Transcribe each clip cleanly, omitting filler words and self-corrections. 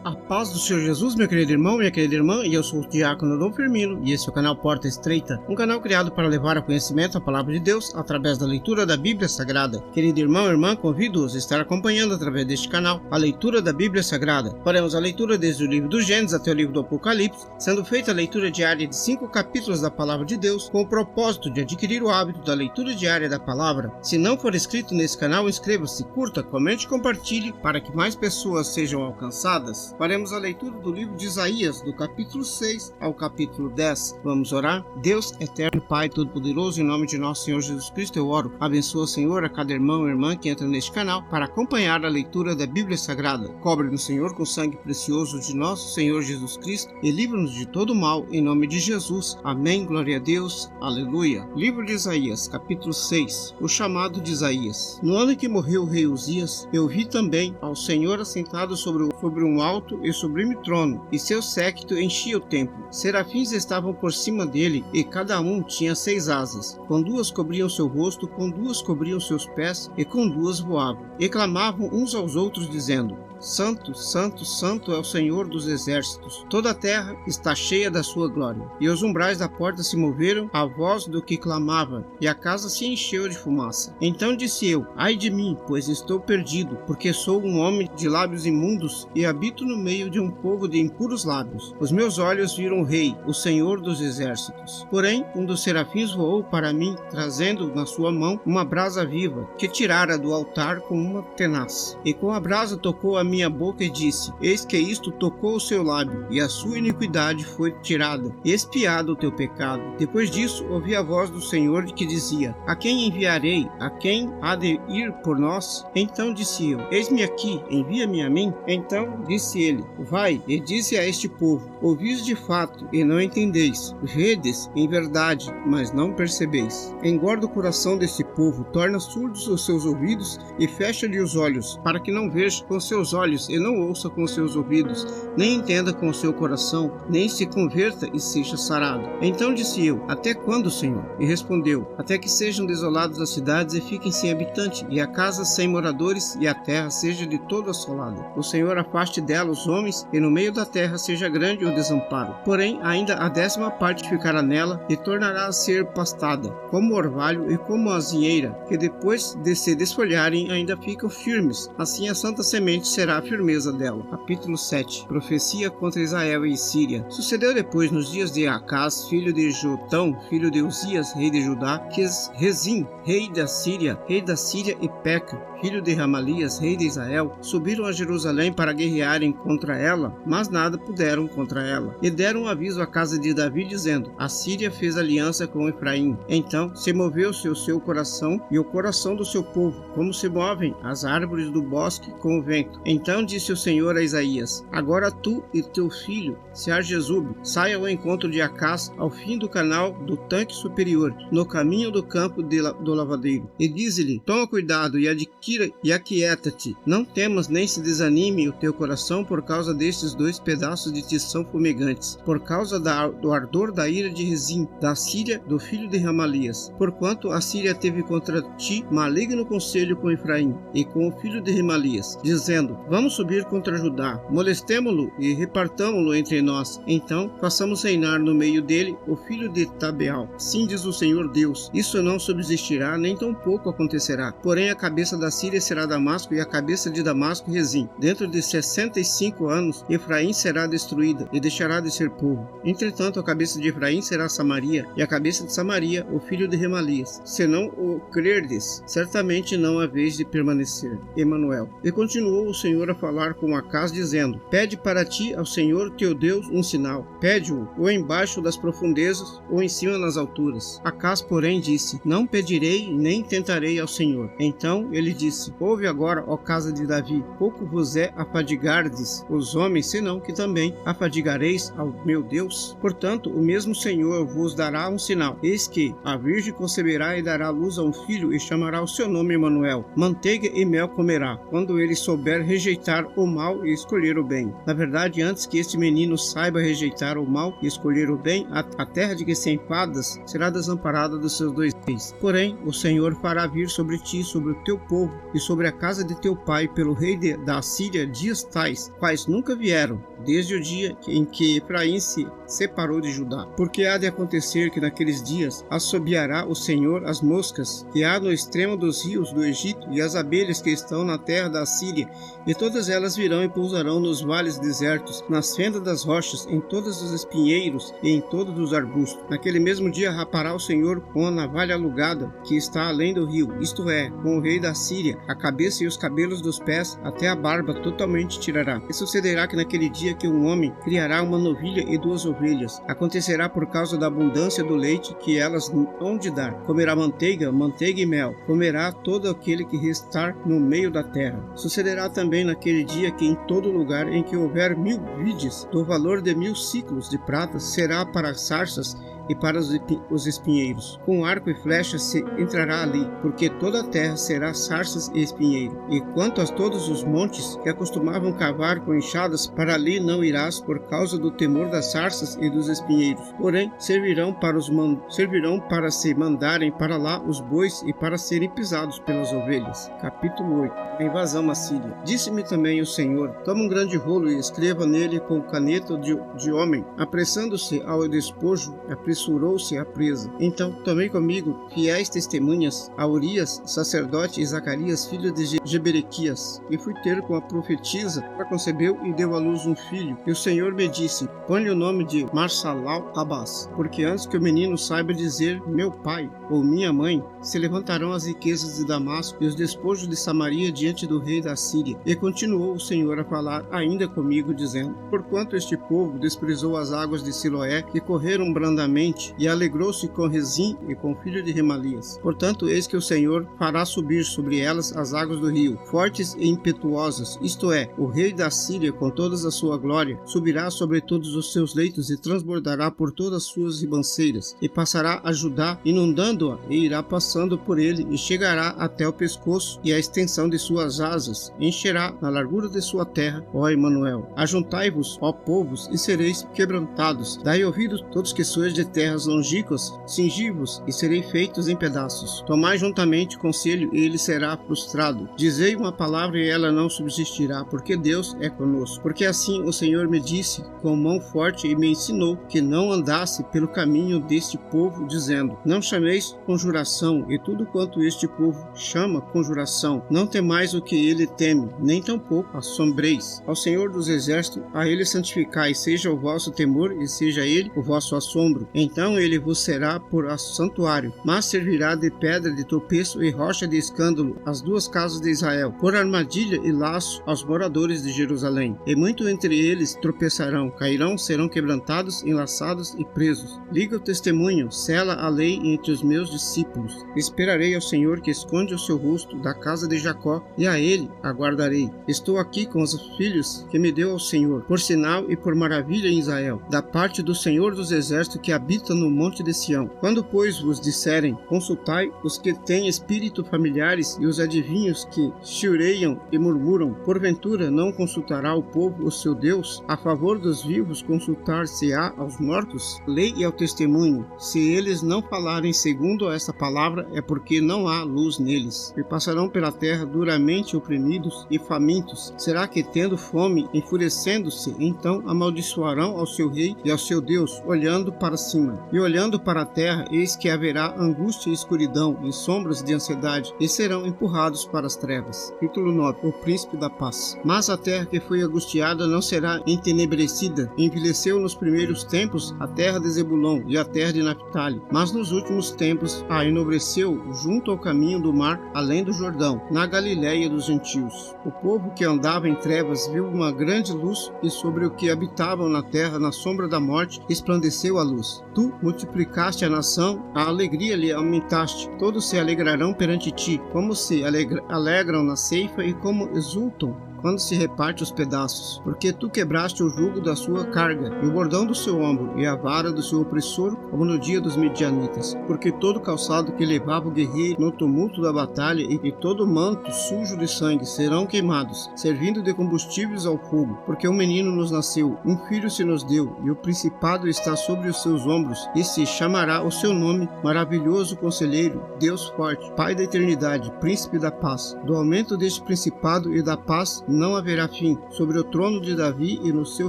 A paz do Senhor Jesus, meu querido irmão, minha querida irmã, e eu sou o Diácono Dom Firmino, e esse é o canal Porta Estreita, um canal criado para levar a conhecimento a palavra de Deus através da leitura da Bíblia Sagrada. Querido irmão e irmã, convido-os a estar acompanhando através deste canal a leitura da Bíblia Sagrada. Faremos a leitura desde o livro do Gênesis até o livro do Apocalipse, sendo feita a leitura diária de 5 capítulos da palavra de Deus, com o propósito de adquirir o hábito da leitura diária da palavra. Se não for inscrito nesse canal, inscreva-se, curta, comente e compartilhe para que mais pessoas sejam alcançadas. Faremos a leitura do livro de Isaías, do capítulo 6 ao capítulo 10. Vamos orar? Deus, eterno Pai Todo-Poderoso, em nome de nosso Senhor Jesus Cristo, eu oro. Abençoa, Senhor, a cada irmão e irmã que entra neste canal para acompanhar a leitura da Bíblia Sagrada. Cobre-nos, Senhor, com o sangue precioso de nosso Senhor Jesus Cristo e livra-nos de todo mal, em nome de Jesus. Amém. Glória a Deus. Aleluia. Livro de Isaías, capítulo 6. O chamado de Isaías. No ano em que morreu o rei Uzias, eu vi também ao Senhor assentado sobre um alto e sublime trono, e seu séquito enchia o templo. Serafins estavam por cima dele, e cada um tinha 6 asas. Com 2 cobriam seu rosto, com 2 cobriam seus pés, e com 2 voavam. E clamavam uns aos outros, dizendo: Santo, Santo, Santo é o Senhor dos exércitos. Toda a terra está cheia da sua glória. E os umbrais da porta se moveram à voz do que clamava, e a casa se encheu de fumaça. Então disse eu: Ai de mim, pois estou perdido, porque sou um homem de lábios imundos e habito no meio de um povo de impuros lábios. Os meus olhos viram o Rei, o Senhor dos exércitos. Porém, um dos serafins voou para mim, trazendo na sua mão uma brasa viva, que tirara do altar com uma tenaz. E com a brasa tocou a minha boca e disse: Eis que isto tocou o seu lábio, e a sua iniquidade foi tirada, e expiado o teu pecado. Depois disso, ouvi a voz do Senhor que dizia: A quem enviarei? A quem há de ir por nós? Então disse eu: Eis-me aqui, envia-me a mim. Então disse ele: Vai e dize a este povo: Ouvis de fato e não entendeis, vedes em verdade, mas não percebeis. Engorda o coração desse povo, torna surdos os seus ouvidos e fecha-lhe os olhos, para que não veja com seus olhos e não ouça com seus ouvidos, nem entenda com o seu coração, nem se converta e seja sarado. Então disse eu: Até quando, Senhor? E respondeu: Até que sejam desoladas as cidades e fiquem sem habitante, e a casa sem moradores, e a terra seja de todo assolada. O Senhor afaste dela os homens, e no meio da terra seja grande o desamparo. Porém, ainda a 10ª parte ficará nela, e tornará a ser pastada, como o orvalho e como a azinheira, que depois de se desfolharem ainda ficam firmes. Assim a santa semente será a firmeza dela. Capítulo 7. Profecia contra Israel e Síria. Sucedeu depois, nos dias de Acaz, filho de Jotão, filho de Uzias, rei de Judá, que Rezim, rei da Síria, e Peca, filho de Ramalias, rei de Israel, subiram a Jerusalém para guerrearem contra ela, mas nada puderam contra ela. E deram aviso à casa de Davi, dizendo: A Síria fez aliança com Efraim. Então se moveu-se o seu coração e o coração do seu povo, como se movem as árvores do bosque com o vento. Então disse o Senhor a Isaías: Agora tu e teu filho, Sear-Jezub, saia ao encontro de Acaz ao fim do canal do tanque superior, no caminho do campo do lavadeiro. E dize-lhe: Toma cuidado e adquira e aquieta-te. Não temas nem se desanime o teu coração por causa destes 2 pedaços de tição fumegantes, por causa do ardor da ira de Rezim, da Síria, do filho de Ramalias. Porquanto a Síria teve contra ti maligno conselho com Efraim e com o filho de Remalias, dizendo: Vamos subir contra Judá, molestemo-lo e repartamo-lo entre nós. Então façamos reinar no meio dele o filho de Tabeal. Sim, diz o Senhor Deus: Isso não subsistirá, nem tampouco acontecerá. Porém a cabeça da Síria será Damasco, e a cabeça de Damasco Rezim. Dentro de 65 anos Efraim será destruída e deixará de ser povo. Entretanto a cabeça de Efraim será Samaria, e a cabeça de Samaria o filho de Remalias. Se não o crerdes, certamente não há vez de permanecer. Emanuel. E continuou o Senhor a falar com Acaz, dizendo: Pede para ti ao Senhor teu Deus um sinal. Pede-o, ou embaixo das profundezas, ou em cima nas alturas. Acaz, porém, disse: Não pedirei, nem tentarei ao Senhor. Então ele disse: Ouve agora, ó casa de Davi, pouco vos é afadigardes os homens, senão que também afadigareis ao meu Deus. Portanto, o mesmo Senhor vos dará um sinal. Eis que a virgem conceberá e dará luz esposa um filho e chamará o seu nome Emanuel. Manteiga e mel comerá, quando ele souber rejeitar o mal e escolher o bem. Na verdade, antes que este menino saiba rejeitar o mal e escolher o bem, a terra de que se enfadas será desamparada dos seus 2 reis. Porém, o Senhor fará vir sobre ti, sobre o teu povo e sobre a casa de teu pai, pelo rei da Assíria, dias tais, quais nunca vieram, desde o dia em que Efraim se separou de Judá. Porque há de acontecer que naqueles dias assobiará o Senhor as moscas que há no extremo dos rios do Egito e as abelhas que estão na terra da Assíria, e todas elas virão e pousarão nos vales desertos, nas fendas das rochas, em todos os espinheiros e em todos os arbustos. Naquele mesmo dia rapará o Senhor com a navalha alugada que está além do rio, isto é, com o rei da Síria, a cabeça e os cabelos dos pés até a barba totalmente tirará. E sucederá que naquele dia que um homem criará uma novilha e 2 ovelhas. Acontecerá por causa da abundância do leite que elas hão de dar. Comerá manteiga e mel. Comerá todo aquele que restar no meio da terra. Sucederá também naquele dia que em todo lugar em que houver 1000 vides, do valor de 1000 ciclos de prata, será para as sarças e para os espinheiros. Com arco e flecha se entrará ali, porque toda a terra será sarças e espinheiro. E quanto a todos os montes que acostumavam cavar com enxadas, para ali não irás por causa do temor das sarças e dos espinheiros. Porém, servirão para se mandarem para lá os bois e para serem pisados pelas ovelhas. Capítulo 8. A invasão assíria. Disse-me também o Senhor: toma um grande rolo e escreva nele com caneta de homem. Apressando-se ao despojo, apressurou-se a presa. Então tomei comigo fiéis testemunhas, a Urias, sacerdote, e Zacarias, filho de Jeberequias, e fui ter com a profetisa. Ela concebeu e deu à luz um filho. E o Senhor me disse: põe-lhe o nome de Marsalal Abás, porque antes que o menino saiba dizer meu pai ou minha mãe, se levantarão as riquezas de Damasco e os despojos de Samaria diante do rei da Síria. E continuou o Senhor a falar ainda comigo, dizendo: porquanto este povo desprezou as águas de Siloé, que correram brandamente, e alegrou-se com Rezim e com o filho de Remalias. Portanto, eis que o Senhor fará subir sobre elas as águas do rio, fortes e impetuosas, isto é, o rei da Síria com toda a sua glória, subirá sobre todos os seus leitos e transbordará por todas as suas ribanceiras, e passará a Judá, inundando-a, e irá passando por ele, e chegará até o pescoço, e a extensão de suas asas encherá na largura de sua terra, ó Emanuel. Ajuntai-vos, ó povos, e sereis quebrantados. Dai ouvidos todos que sois de terras longínquas, cingi-vos, e serei feitos em pedaços. Tomai juntamente conselho, e ele será frustrado. Dizei uma palavra, e ela não subsistirá, porque Deus é conosco. Porque assim o Senhor me disse com mão forte, e me ensinou que não andasse pelo caminho deste povo, dizendo: não chameis conjuração, e tudo quanto este povo chama conjuração. Não temais o que ele teme, nem tampouco assombreis. Ao Senhor dos exércitos, a ele santificai, seja o vosso temor, e seja ele o vosso assombro. Então ele vos será por santuário, mas servirá de pedra de tropeço e rocha de escândalo às 2 casas de Israel, por armadilha e laço aos moradores de Jerusalém. E muito entre eles tropeçarão, cairão, serão quebrantados, enlaçados e presos. Liga o testemunho, sela a lei entre os meus discípulos. Esperarei ao Senhor, que esconde o seu rosto da casa de Jacó, e a ele aguardarei. Estou aqui com os filhos que me deu ao Senhor, por sinal e por maravilha em Israel, da parte do Senhor dos exércitos que habita no monte de Sião. Quando, pois, vos disserem: consultai os que têm espírito familiares e os adivinhos que chiureiam e murmuram, porventura não consultará o povo o seu Deus? A favor dos vivos consultar-se-á aos mortos? Lei e ao testemunho. Se eles não falarem segundo esta palavra, é porque não há luz neles. E passarão pela terra duramente oprimidos e famintos. Será que, tendo fome, enfurecendo-se, então amaldiçoarão ao seu rei e ao seu Deus, olhando para cima? E olhando para a terra, eis que haverá angústia e escuridão e sombras de ansiedade, e serão empurrados para as trevas. Capítulo 9. O príncipe da paz. Mas a terra que foi angustiada não será entenebrecida. Envelheceu nos primeiros tempos a terra de Zebulon e a terra de Naphtali, mas nos últimos tempos a enobreceu junto ao caminho do mar, além do Jordão, na Galiléia dos gentios. O povo que andava em trevas viu uma grande luz, e sobre o que habitavam na terra, na sombra da morte, resplandeceu a luz. Tu multiplicaste a nação, a alegria lhe aumentaste. Todos se alegrarão perante ti, como se alegram na ceifa e como exultam quando se reparte os pedaços, porque tu quebraste o jugo da sua carga, e o bordão do seu ombro, e a vara do seu opressor, como no dia dos midianitas. Porque todo calçado que levava o guerreiro no tumulto da batalha, e todo manto sujo de sangue serão queimados, servindo de combustíveis ao fogo. Porque um menino nos nasceu, um filho se nos deu, e o principado está sobre os seus ombros, e se chamará o seu nome, Maravilhoso Conselheiro, Deus Forte, Pai da Eternidade, Príncipe da Paz. Do aumento deste principado e da paz não haverá fim, sobre o trono de Davi e no seu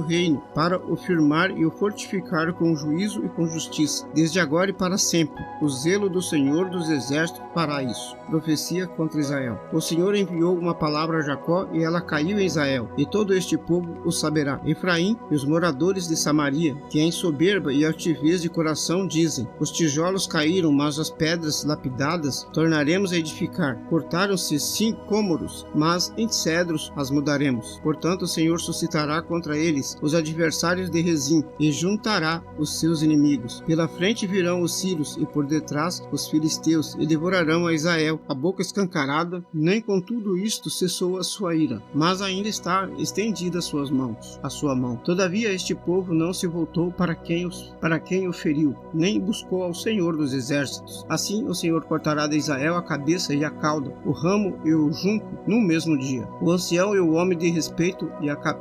reino, para o firmar e o fortificar com juízo e com justiça, desde agora e para sempre. O zelo do Senhor dos Exércitos fará isso. Profecia contra Israel. O Senhor enviou uma palavra a Jacó, e ela caiu em Israel, e todo este povo o saberá. Efraim e os moradores de Samaria, que em soberba e altivez de coração dizem: os tijolos caíram, mas as pedras lapidadas tornaremos a edificar. Cortaram-se 5 cômoros, mas em cedros as mudaremos. Portanto, o Senhor suscitará contra eles os adversários de Rezim, e juntará os seus inimigos. Pela frente virão os sírios, e por detrás os filisteus, e devorarão a Israel, a boca escancarada. Nem com tudo isto cessou a sua ira, mas ainda está estendida a sua mão. Todavia este povo não se voltou para quem o feriu, nem buscou ao Senhor dos Exércitos. Assim o Senhor cortará de Israel a cabeça e a cauda, o ramo e o junco, no mesmo dia. O ancião e o homem de respeito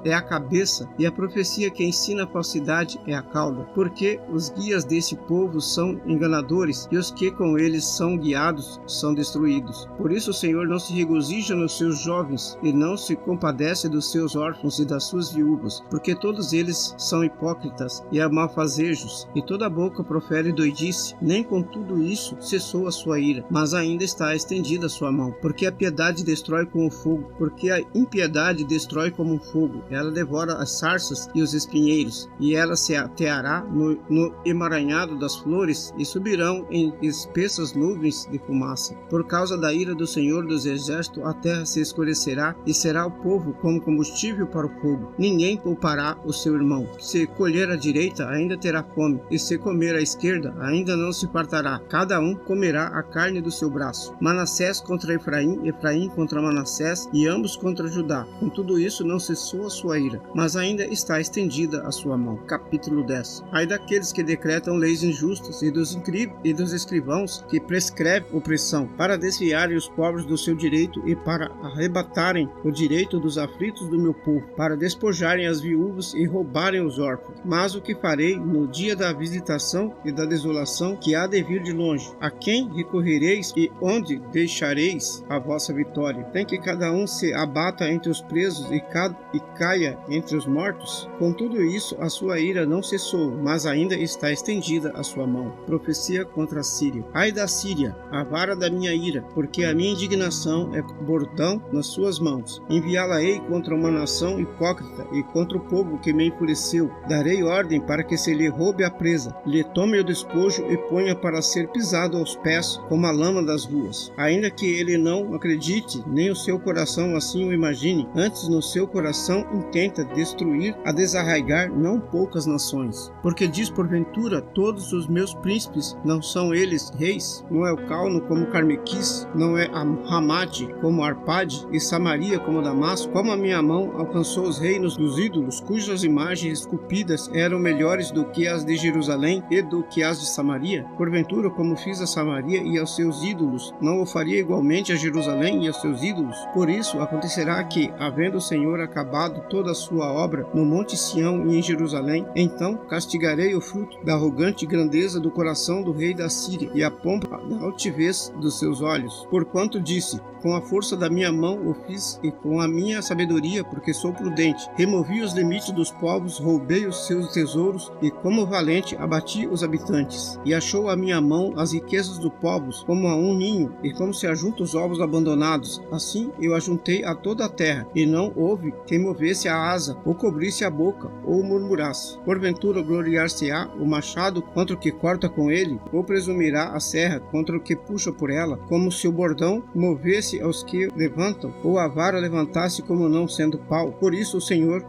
é a cabeça, e a profecia que ensina a falsidade é a cauda. Porque os guias desse povo são enganadores, e os que com eles são guiados são destruídos. Por isso o Senhor não se regozija nos seus jovens, e não se compadece dos seus órfãos e das suas viúvas, porque todos eles são hipócritas e malfazejos, e toda boca profere doidice. Nem com tudo isso cessou a sua ira, mas ainda está estendida a sua mão. Porque a piedade destrói com o fogo, porque a impiedade destrói como um fogo. Ela devora as sarças e os espinheiros, e ela se ateará no emaranhado das flores, e subirão em espessas nuvens de fumaça. Por causa da ira do Senhor dos Exércitos, a terra se escurecerá, e será o povo como combustível para o fogo. Ninguém poupará o seu irmão. Se colher à direita, ainda terá fome, e se comer à esquerda, ainda não se fartará. Cada um comerá a carne do seu braço. Manassés contra Efraim, Efraim contra Manassés, e ambos contra Judá. Com tudo isso não cessou a sua ira, mas ainda está estendida a sua mão. Capítulo 10. Ai daqueles que decretam leis injustas, e dos escrivãos que prescrevem opressão, para desviarem os pobres do seu direito, e para arrebatarem o direito dos aflitos do meu povo, para despojarem as viúvas e roubarem os órfãos. Mas o que farei no dia da visitação e da desolação que há de vir de longe? A quem recorrereis e onde deixareis a vossa vitória? Tem que cada um se abata entre os presos e caia entre os mortos? Com tudo isso, a sua ira não cessou, mas ainda está estendida a sua mão. Profecia contra a Síria. Ai da Síria, a vara da minha ira, porque a minha indignação é bordão nas suas mãos. Enviá-la-ei contra uma nação hipócrita e contra o povo que me enfureceu. Darei ordem para que se lhe roube a presa, lhe tome o despojo e ponha para ser pisado aos pés como a lama das ruas. Ainda que ele não acredite, nem o seu coração assim o imagine, antes no seu coração intenta destruir, a desarraigar não poucas nações. Porque diz porventura, todos os meus príncipes, não são eles reis? Não é o Calno como Carmequis, não é Ramate como Arpade, e Samaria como Damasco? Como a minha mão alcançou os reinos dos ídolos, cujas imagens esculpidas eram melhores do que as de Jerusalém e do que as de Samaria? Porventura, como fiz a Samaria e aos seus ídolos, não o faria igualmente a Jerusalém e aos seus ídolos? Por isso acontecerá que, havendo o Senhor acabado toda a sua obra no monte Sião e em Jerusalém, então castigarei o fruto da arrogante grandeza do coração do rei da Síria e a pompa da altivez dos seus olhos. Porquanto disse: com a força da minha mão o fiz, e com a minha sabedoria, porque sou prudente, removi os limites dos povos, roubei os seus tesouros, e como valente abati os habitantes. E achou a minha mão as riquezas dos povos, como a um ninho, e como se ajunta os ovos abandonados. Assim eu ajuntei a toda a terra, e não houve quem movesse a asa, ou cobrisse a boca, ou murmurasse. Porventura gloriar-se-á o machado contra o que corta com ele, ou presumirá a serra contra o que puxa por ela, como se o bordão movesse aos que levantam, ou a vara levantasse como não sendo pau. Por isso o Senhor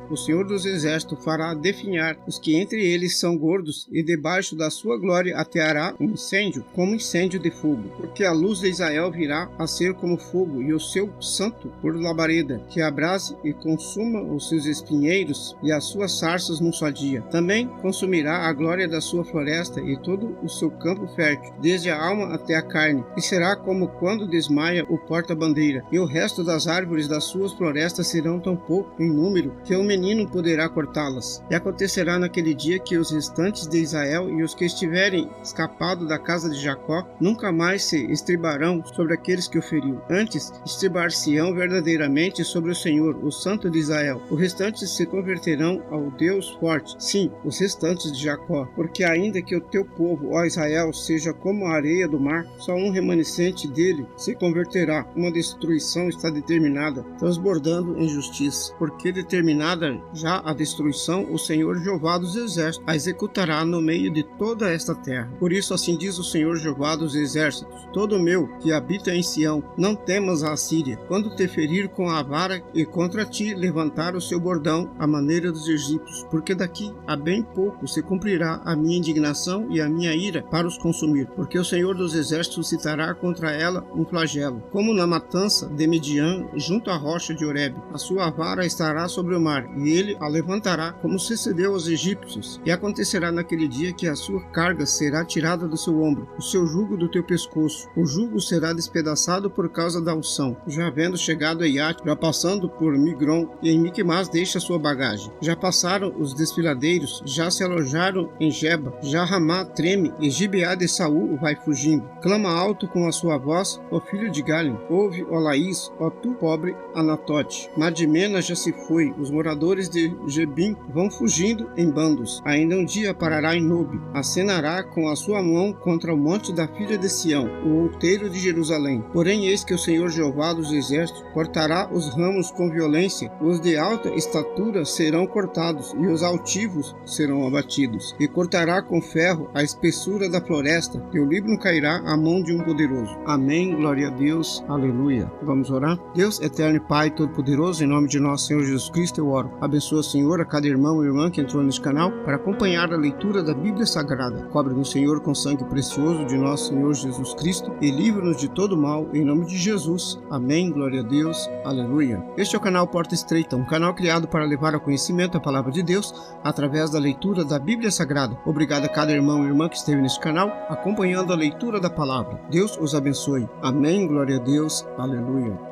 dos Exércitos, fará definhar os que entre eles são gordos, e debaixo da sua glória ateará um incêndio, como incêndio de fogo. Porque a luz de Israel virá a ser como fogo, e o seu santo por labareda. que abrase e consuma os seus espinheiros e as suas sarças num só dia. Também consumirá a glória da sua floresta e todo o seu campo fértil, desde a alma até a carne, e será como quando desmaia o porta-bandeira, e o resto das árvores das suas florestas serão tão pouco em número que o menino poderá cortá-las. E acontecerá naquele dia que os restantes de Israel e os que estiverem escapado da casa de Jacó nunca mais se estribarão sobre aqueles que o feriu. Antes, estribar-se-ão verdadeiramente sobre o Senhor, o Santo de Israel. Os restantes se converterão ao Deus forte, sim, os restantes de Jacó. Porque ainda que o teu povo, ó Israel, seja como a areia do mar, só um remanescente dele se converterá. Uma destruição está determinada, transbordando em justiça. Porque determinada já a destruição, o Senhor Jeová dos Exércitos a executará no meio de toda esta terra. Por isso assim diz o Senhor Jeová dos Exércitos: todo meu que habita em Sião, não temas a Assíria, quando te ferir com a vara e contra ti levantar o seu bordão à maneira dos egípcios, porque daqui a bem pouco se cumprirá a minha indignação e a minha ira para os consumir, porque o Senhor dos Exércitos suscitará contra ela um flagelo, como na matança de Midian junto à rocha de Horebe. A sua vara estará sobre o mar, e ele a levantará como sucedeu aos egípcios. E acontecerá naquele dia que a sua carga será tirada do seu ombro, o seu jugo do teu pescoço. O jugo será despedaçado por causa da unção. Já havendo chegado a Iate, já passando por Migron, e em Miquimás deixa sua bagagem. Já passaram os desfiladeiros, já se alojaram em Geba, já Ramá treme, e Gibeá de Saul vai fugindo. Clama alto com a sua voz, ó filho de Galim. Ouve, ó Laís, ó tu pobre Anatote. Madimena já se foi, os moradores de Gebim vão fugindo em bandos. Ainda um dia parará em Nobe, acenará com a sua mão contra o monte da filha de Sião, o outeiro de Jerusalém. Porém eis que o Senhor Jeová dos Exércitos cortará os ramos com violência, os de alta estatura serão cortados, e os altivos serão abatidos. E cortará com ferro a espessura da floresta, e o Líbano cairá à mão de um poderoso. Amém, glória a Deus, aleluia. Vamos orar? Deus eterno e Pai todo-poderoso, em nome de nosso Senhor Jesus Cristo eu oro. Abençoa, Senhor, a cada irmão e irmã que entrou neste canal para acompanhar a leitura da Bíblia Sagrada. Cobre-nos, Senhor, com sangue precioso de nosso Senhor Jesus Cristo e livra-nos de todo mal, em nome de Jesus. Amém, glória a Deus, aleluia. Este é o canal Porta Estreita, um canal criado para levar ao conhecimento a palavra de Deus através da leitura da Bíblia Sagrada. Obrigado a cada irmão e irmã que esteve neste canal acompanhando a leitura da palavra. Deus os abençoe. Amém, glória a Deus, aleluia.